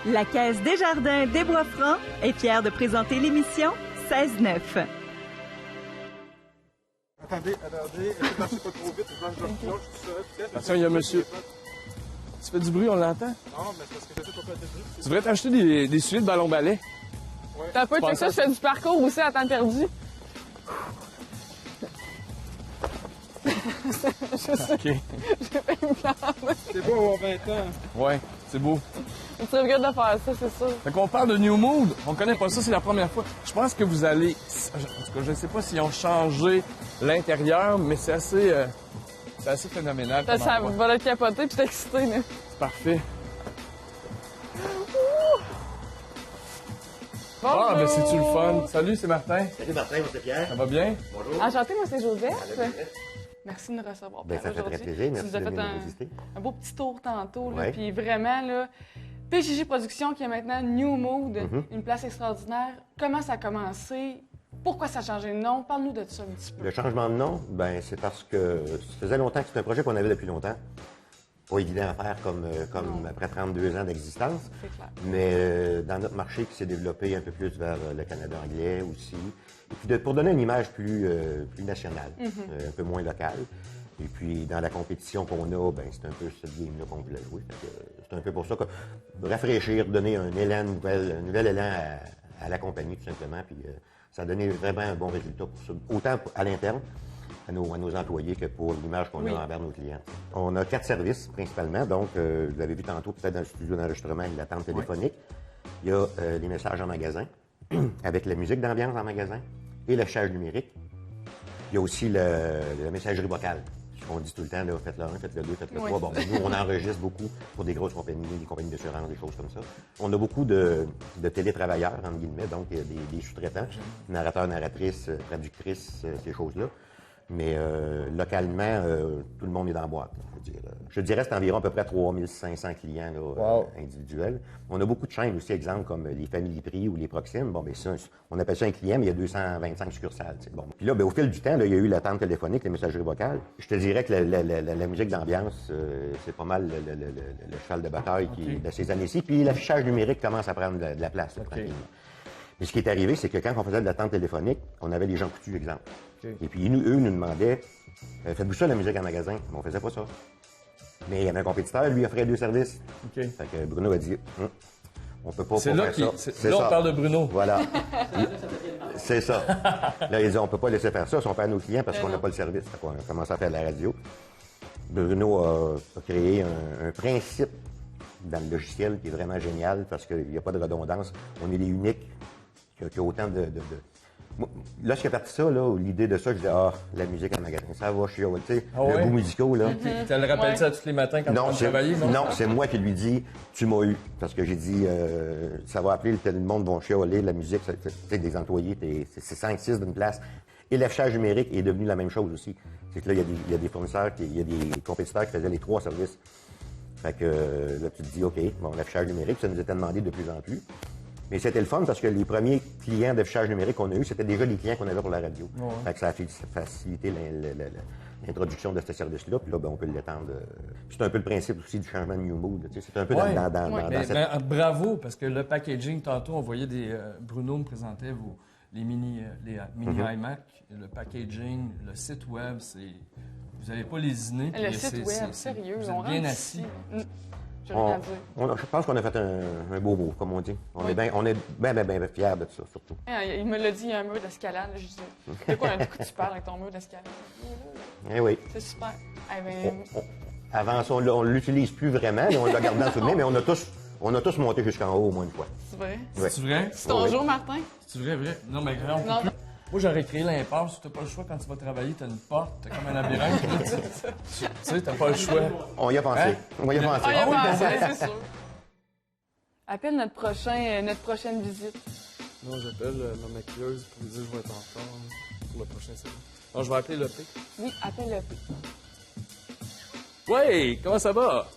La Caisse Desjardins des Bois-Francs est fière de présenter l'émission 16-9. Attendez, marchez pas trop vite, je tout seul. Attention, il y a monsieur. Tu fais du bruit, on l'entend? Non, mais c'est parce que j'essaie pas faire de bruit. Tu devrais t'acheter des souliers de ballon-ballet. Ouais. T'as pas checké ça, je fais du parcours aussi à temps perdu. Je sais. OK. J'ai fait une blâme. C'est beau avoir 20 ans. Ouais, c'est beau. Tu regardes de faire ça, c'est sûr. Fait qu'on parle de New Mood. On connaît pas ça, c'est la première fois. Je pense que vous allez... En tout cas, je ne sais pas s'ils ont changé l'intérieur, mais c'est assez phénoménal. Ça va être capoté puis t'es excité, là. C'est parfait. Bonjour. Ah, ben c'est-tu le fun? Salut, c'est Martin. Salut Martin, moi c'est Pierre. Ça va bien? Bonjour. Enchantée, moi c'est Joseph. Merci de nous recevoir. Ben, ça fait aujourd'hui. très plaisir. Merci Tu nous as de fait venir nous visiter. un beau petit tour tantôt, là, Ouais. puis vraiment, là, PJJ Productions qui est maintenant New Mood, Mm-hmm. une place extraordinaire. Comment ça a commencé? Pourquoi ça a changé de nom? Parle-nous de ça un petit peu. Le changement de nom, ben c'est parce que ça faisait longtemps que c'est un projet qu'on avait depuis longtemps. Pas évident à faire comme après 32 ans d'existence. C'est clair. Mais dans notre marché qui s'est développé un peu plus vers le Canada anglais aussi. Et puis pour donner une image plus nationale, un peu moins locale. Et puis dans la compétition qu'on a, ben c'est un peu cette game-là qu'on voulait jouer. Fait que, c'est un peu pour ça que rafraîchir, donner un nouvel élan à la compagnie tout simplement. Puis ça a donné vraiment un bon résultat pour ça, autant à l'interne, à nos employés que pour l'image qu'on a envers nos clients. On a 4 services principalement. Donc, vous l'avez vu tantôt, peut-être dans le studio d'enregistrement, l'attente téléphonique. Il y a les messages en magasin, avec la musique d'ambiance en magasin et l'affichage numérique. Il y a aussi la messagerie vocale. Ce qu'on dit tout le temps, là, faites le 1, faites le 2, faites le 3. Bon, ben, nous, on enregistre beaucoup pour des grosses compagnies, des compagnies d'assurance, des choses comme ça. On a beaucoup de télétravailleurs, entre guillemets, donc des sous-traitants, narrateurs, narratrices, traductrices, ces choses-là. Mais localement, tout le monde est dans la boîte. Je dirais que c'est environ à peu près 3500 clients là, individuels. On a beaucoup de chaînes aussi, exemple comme les Family Prix ou les Proximes. Bon, ben ça, on appelle ça un client, mais il y a 225 succursales. Bon. Puis là, ben, au fil du temps, là, il y a eu l'attente téléphonique, les messageries vocales. Je te dirais que la musique d'ambiance, c'est pas mal le cheval de bataille de ces années-ci. Puis l'affichage numérique commence à prendre de la place, là, tranquillement. Mais ce qui est arrivé, c'est que quand on faisait de l'attente téléphonique, on avait des gens coutus, exemple. Et puis, eux nous demandaient faites-vous ça, la musique en magasin? Mais on faisait pas ça. Mais il y avait un compétiteur, lui offrait 2 services. Fait que Bruno a dit on peut pas faire ça. C'est là on parle de Bruno. Voilà. C'est ça. Là, il dit on peut pas laisser faire ça si on fait à nos clients parce qu'on n'a pas le service. Fait qu'on a commencé à faire de la radio. Bruno a créé un principe dans le logiciel qui est vraiment génial parce qu'il n'y a pas de redondance. On est les uniques qui a autant de... Lorsqu'il a parti ça, l'idée de ça, je disais, la musique en magasin, ça va, je suis, tu sais, le goût musicaux, là. Tu le rappelles ça tous les matins quand tu travailles? Non, c'est moi qui lui dis, tu m'as eu. Parce que j'ai dit, ça va appeler le monde vont chialer, la musique, tu sais, des employés, c'est 5-6 d'une place. Et l'affichage numérique est devenu la même chose aussi. C'est que là, il y a des fournisseurs, il y a des compétiteurs qui faisaient les 3 services. Fait que là, tu te dis, OK, bon, l'affichage numérique, ça nous était demandé de plus en plus. Mais c'était le fun parce que les premiers clients d'affichage numérique qu'on a eu, c'était déjà des clients qu'on avait pour la radio. Fait que ça a facilité l'introduction de ce service-là. Puis là, ben, on peut l'étendre. C'est un peu le principe aussi du changement de New Mood. C'est un peu dans cette... Bravo, parce que le packaging, tantôt, on voyait Bruno me présentait les mini iMac, le packaging, le site web, vous n'avez pas lésiné. Le site web, sérieux, vous êtes bien assis. Je pense qu'on a fait un beau mot, comme on dit. On est bien fiers de ça, surtout. Il me l'a dit, il y a un mur d'escalade. Je dis, de quoi tu parles avec ton mur d'escalade? Eh oui. C'est super. Avant ça, on ne l'utilise plus vraiment, mais on l'a gardé dans le souvenir, mais on a tous monté jusqu'en haut au moins une fois. C'est vrai? Ouais. C'est vrai? C'est ton jour, Martin? C'est vrai? Non, mais on peut plus. Moi, j'aurais créé l'impasse. Tu n'as pas le choix quand tu vas travailler. Tu as une porte, tu as comme un labyrinthe. Tu sais, tu n'as pas le choix. On y a pensé. Hein? On y a pensé. On y a pensé, c'est sûr. Appelle notre prochaine visite. Non, j'appelle ma maquilleuse pour lui dire que je vais être en retard pour le prochain série. Non, je vais appeler le P. Oui, appelle le P. Ouais, comment ça va?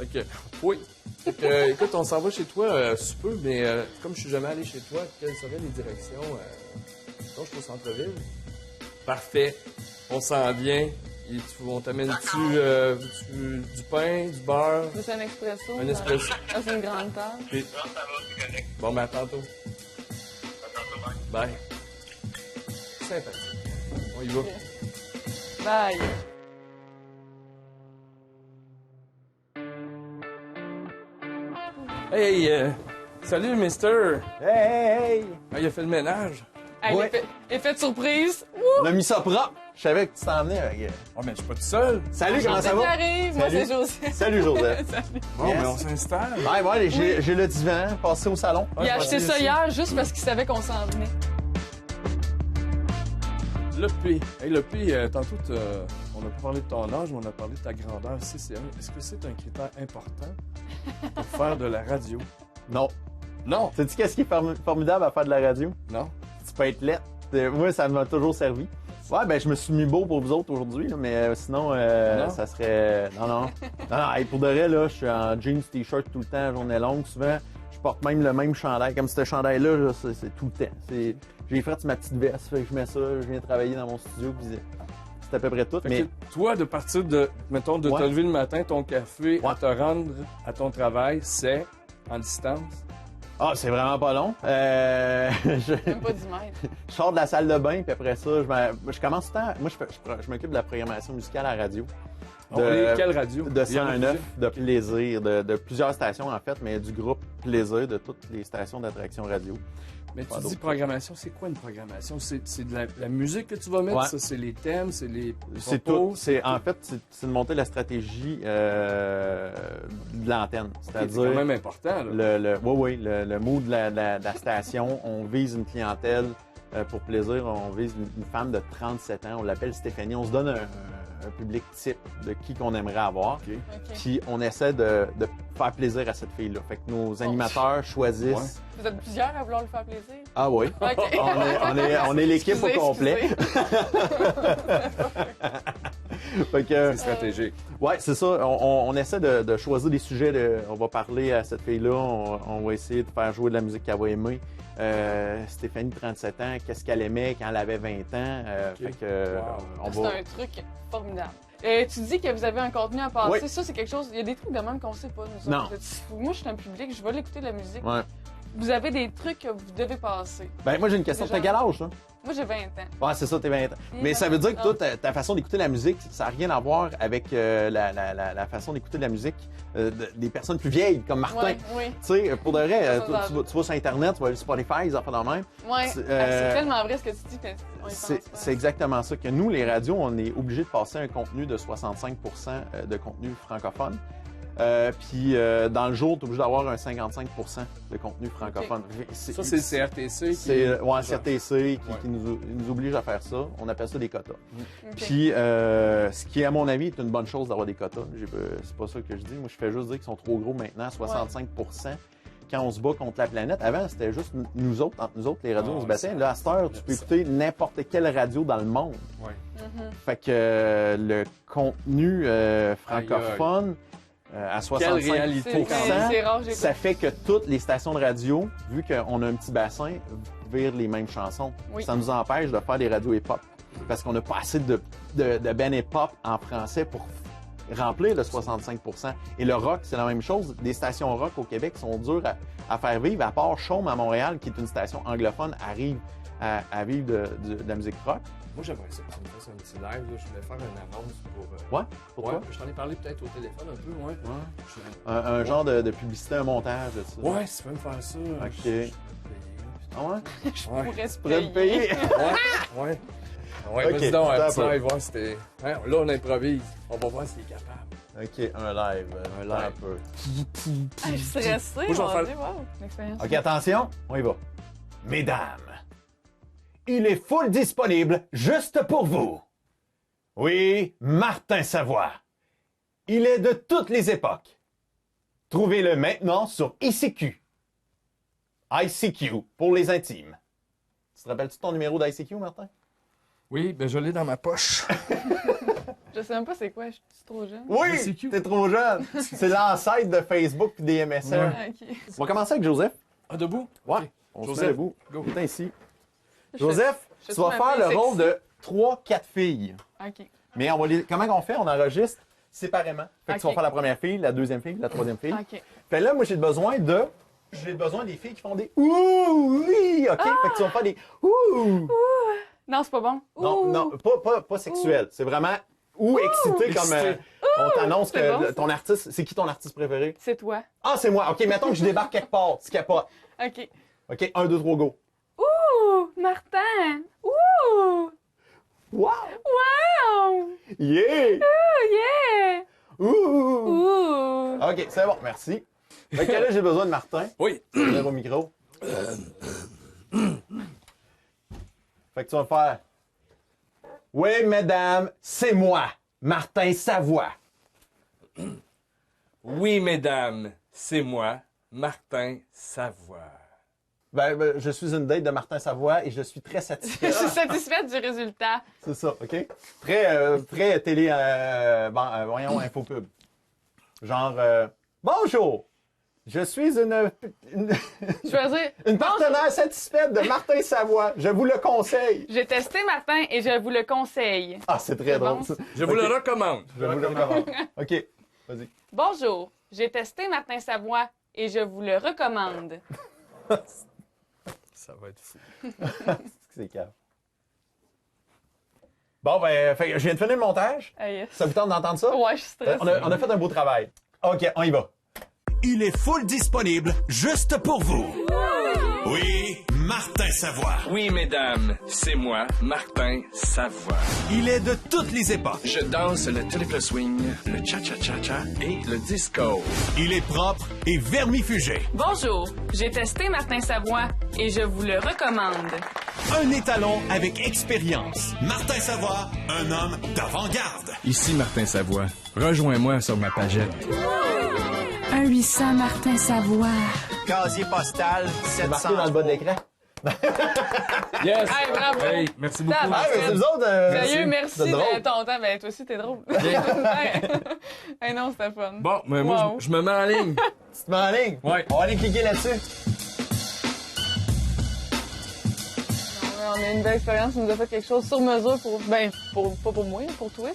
OK. Oui. Écoute, on s'en va chez toi sous peu, mais comme je suis jamais allé chez toi, quelles seraient les directions? Donc, je suis au centre-ville. Parfait. On s'en vient. On t'amène-tu du pain, du beurre? C'est un expresso. Un espresso. Ah, c'est une grande table. Puis- Bon, ben à tantôt. Bye. Sympathique. On y va. Bye. Hey, salut, mister. Hey! Ah, il a fait le ménage. Hey, Ouais. effet de surprise. On a mis ça propre. Je savais que tu t'en venais. Avec... Oh, mais je suis pas tout seul. Salut, comment ça va? Arrive. Moi, Salut. c'est Joseph. Salut, Joseph. Salut. Bon, Yes. mais on s'installe. Ouais, j'ai le divan, passé au salon. Ouais, Il a je acheté vais ça essayer hier juste parce qu'il savait qu'on s'en venait. Le P. Hey, le P, tantôt, on n'a pas parlé de ton âge, mais on a parlé de ta grandeur. CCA. Est-ce que c'est un critère important pour faire de la radio? Non. Non. Sais-tu qu'est-ce qui est formidable à faire de la radio? Non. Tu peux être laid. Moi, ça m'a toujours servi. Ouais, ben je me suis mis beau pour vous autres aujourd'hui, là, mais sinon, Non. ça serait... Non. Hey, pour de vrai, là, je suis en jeans, t-shirt tout le temps, journée longue. Souvent, je porte même le même chandail. Comme ce chandail-là, là, c'est tout le temps. J'ai fait ma petite veste, fait que je mets ça, je viens travailler dans mon studio, puis c'est à peu près tout. Fait Mais que toi, de partir de, mettons, de te Ouais. lever le matin, ton café, à Ouais. te rendre à ton travail, c'est en distance? ah, c'est vraiment pas long. je... Même pas 10 mètres. Je sors de la salle de bain, puis après ça, je commence tout le temps. Moi, je m'occupe de la programmation musicale à la radio. Quelle radio? De Il y en a 109, plusieurs? de Plaisir, de plusieurs stations en fait, mais du groupe Plaisir, de toutes les stations d'attraction radio. Mais tu Pas dis d'autres. programmation, c'est quoi une programmation? C'est de la musique que tu vas mettre? Ouais. Ça, c'est les thèmes, c'est les C'est propos, tout. En fait, c'est de monter la stratégie de l'antenne. C'est C'est-à-dire quand même important, là. le mood de la station. On vise une clientèle pour Plaisir. On vise une femme de 37 ans. On l'appelle Stéphanie. On se donne un public type de qui qu'on aimerait avoir. OK. OK. Puis on essaie de faire plaisir à cette fille-là. Fait que nos animateurs choisissent. Ouais. Vous êtes plusieurs à vouloir lui faire plaisir? Ah oui. OK. On est l'équipe au Excusez, complet. Fait que, C'est stratégique. ouais, c'est ça. On essaie de choisir des sujets. On va parler à cette fille-là. On va essayer de faire jouer de la musique qu'elle va aimer. Stéphanie, 37 ans, qu'est-ce qu'elle aimait quand elle avait 20 ans? Ok. Fait que, Wow. on C'est va... un truc formidable. Tu dis que vous avez un contenu à passer. Oui. Ça, c'est quelque chose. Il y a des trucs de même qu'on sait pas, nous Non. autres. Moi, je suis un public, je vais l'écouter de la musique. Ouais. Vous avez des trucs que vous devez passer. Ben, moi, j'ai une question. Déjà. T'as quel âge, là? Moi, j'ai 20 ans. Ouais, c'est ça, t'es 20 ans. Mais ça veut dire que toi, ta façon d'écouter la musique, ça n'a rien à voir avec la façon d'écouter de la musique des personnes plus vieilles, comme Martin. Ouais, oui. Tu sais, pour de vrai, Ça, toi, tu vas sur Internet, tu vas aller sur Spotify, ils en font de même. Ouais. C'est, C'est tellement vrai ce que tu dis. Que on y pense C'est pas. c'est exactement ça. Que nous, les radios, on est obligés de passer un contenu de 65 de contenu francophone. Puis dans le jour, tu es obligé d'avoir un 55 de contenu francophone. Ça, c'est le CRTC qui... C'est CRTC Ouais. qui nous oblige à faire ça. On appelle ça des quotas. OK. Puis, ce qui, à mon avis, est une bonne chose d'avoir des quotas. C'est pas ça que je dis. Moi, je fais juste dire qu'ils sont trop gros maintenant, 65 quand on se bat contre la planète. Avant, c'était juste nous autres, entre nous autres, les radios, Ah, on se battait. Là, à cette heure, tu peux ça- écouter n'importe quelle radio dans le monde. Ouais. Mhm. Fait que le contenu francophone, à 65 Quelle réalité, C'est rare, j'ai ça fait que toutes les stations de radio, vu qu'on a un petit bassin, virent les mêmes chansons. Oui. Ça nous empêche de faire des radios hip-hop. Parce qu'on n'a pas assez de ben hip-hop en français pour remplir le 65 Et le rock, c'est la même chose. Des stations rock au Québec sont dures à faire vivre, à part Chaume à Montréal, qui est une station anglophone, arrive à vivre de la musique rock. Moi, j'aimerais ça que tu me fasses un petit live. Là. Je voulais faire une annonce pour... Ouais, pour ouais, toi. je t'en ai parlé peut-être au téléphone un peu, ouais. Ouais. Je- Un genre de publicité, un montage de ça. Ouais, si tu peux me faire ça. Ok. je peux payer, Ah ouais? Je Ouais. pourrais se Tu pourrais me payer? Ouais, ouais. Ouais, Ok, vas-y donc, un attends petit un peu. live, voir si t'es... Hein, là, on improvise. On va voir s'il est capable. OK, un live. Un live. Un peu. Ah, je suis stressée, Moi, je vais mon faire- Dieu, wow, l'expérience. OK, attention, on y va. Mesdames, il est full disponible juste pour vous. Oui, Martin Savoie. Il est de toutes les époques. Trouvez-le maintenant sur ICQ. ICQ pour les intimes. Tu te rappelles-tu de ton numéro d'ICQ, Martin? Oui, ben je l'ai dans ma poche. Je sais même pas c'est quoi, je suis trop jeune. Oui, ICQ. t'es trop jeune. C'est l'ancêtre de Facebook et des MSN. Ouais. Ah, OK. On va commencer avec Joseph. Ah, debout? Ouais. Ok. On se Joseph, met debout. go. Viens ici. Je Joseph, je tu vas suis faire le m'appeler rôle sexy. de 3-4 filles. OK. Mais comment on fait? On enregistre séparément. Fait que tu vas Ok. faire la première fille, la deuxième fille, la troisième fille. OK. Fait là, moi, j'ai besoin des filles qui font des ouh, oui, OK? Fait que tu vas faire des ouh. Non, c'est pas bon. Non, Ouh. non, pas sexuel. C'est vraiment ou excité comme Excité. on t'annonce c'est que bon, ça. ton artiste, c'est qui ton artiste préféré? C'est toi. Ah, c'est moi. OK, mettons que je débarque quelque part. Tu capotes. OK. OK, 1, 2, 3, go. Ouh, Martin! Ouh! Wow! Wow! Yeah! Oh, yeah! Ouh! Ouh! OK, c'est bon, merci. Fait que là, j'ai besoin de Martin. Oui. Venir au micro. Fait que tu vas faire. Oui, mesdames, c'est moi, Martin Savoie. Oui, mesdames, c'est moi, Martin Savoie. Ben, je suis une date de Martin Savoie et je suis très satisfait. Je suis satisfaite du résultat. C'est ça, OK? Très télé, voyons, infopub. Genre, bonjour, je suis Choisir. une partenaire satisfaite de Martin Savoie. Je vous le conseille. J'ai testé Martin et je vous le conseille. Ah, c'est très C'est drôle, bon. ça. Je vous OK. le recommande. Je vous le recommande. OK, vas-y. Bonjour, j'ai testé Martin Savoie et je vous le recommande. Ça va être fou. C'est calme. Bon, ben, je viens de finir le montage. Ah, yes. Ça vous tente d'entendre ça? Ouais, je suis stressée. On a fait un beau travail. OK, on y va. Il est full disponible juste pour vous. Oui, Martin Savoie. Oui, mesdames, c'est moi, Martin Savoie. Il est de toutes les époques. Je danse le triple swing, le cha-cha-cha-cha et le disco. Il est propre et vermifugé. Bonjour, j'ai testé Martin Savoie et je vous le recommande. Un étalon avec expérience. Martin Savoie, un homme d'avant-garde. Ici Martin Savoie. Rejoins-moi sur ma pagette. 1-800 Martin Savoie. Casier postal C'est marqué dans le bas de l'écran. Yes! Hey, bravo! Hey, merci beaucoup. Ah, Ah, mais c'est nous autres. Sérieux, merci C'est drôle. de ton temps. Ben, toi aussi, t'es drôle. Hey, non, c'était fun. Bon, mais moi, Wow. je me mets en ligne. Tu te mets en ligne? Ouais. On va aller cliquer là-dessus. Ouais, on a une belle expérience. Tu nous as fait quelque chose sur mesure pour. Ben, pas pour moi, pour toi.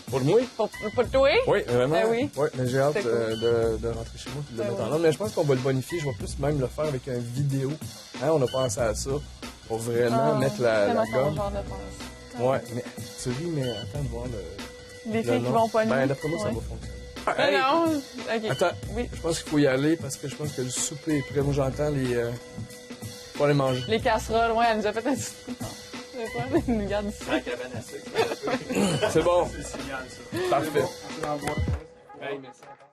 Pour le moi? Pour toi? Oui, vraiment. Ben oui. Ouais, mais j'ai hâte C'était de rentrer chez moi et de le Ben mettre en oui. ordre. Mais je pense qu'on va le bonifier. Je vais plus même le faire avec une vidéo. Hein, on a pensé à ça pour vraiment mettre la Tellement son gomme. genre de pense. Ouais, mais tu ris, mais attends de voir le. Les le filles qui nom. vont pas Ben, d'après moi, ça Ouais. va fonctionner. Ben Hey! non. OK. Attends, Oui. je pense qu'il faut y aller parce que je pense que le souper est prêt. Moi, j'entends les. Faut aller manger. Les casseroles, ouais, elle nous a fait un petit truc. C'est pas, elle nous garde ici. C'est bon. C'est le signal, ça. Parfait. On te l'envoie. Hey, merci encore.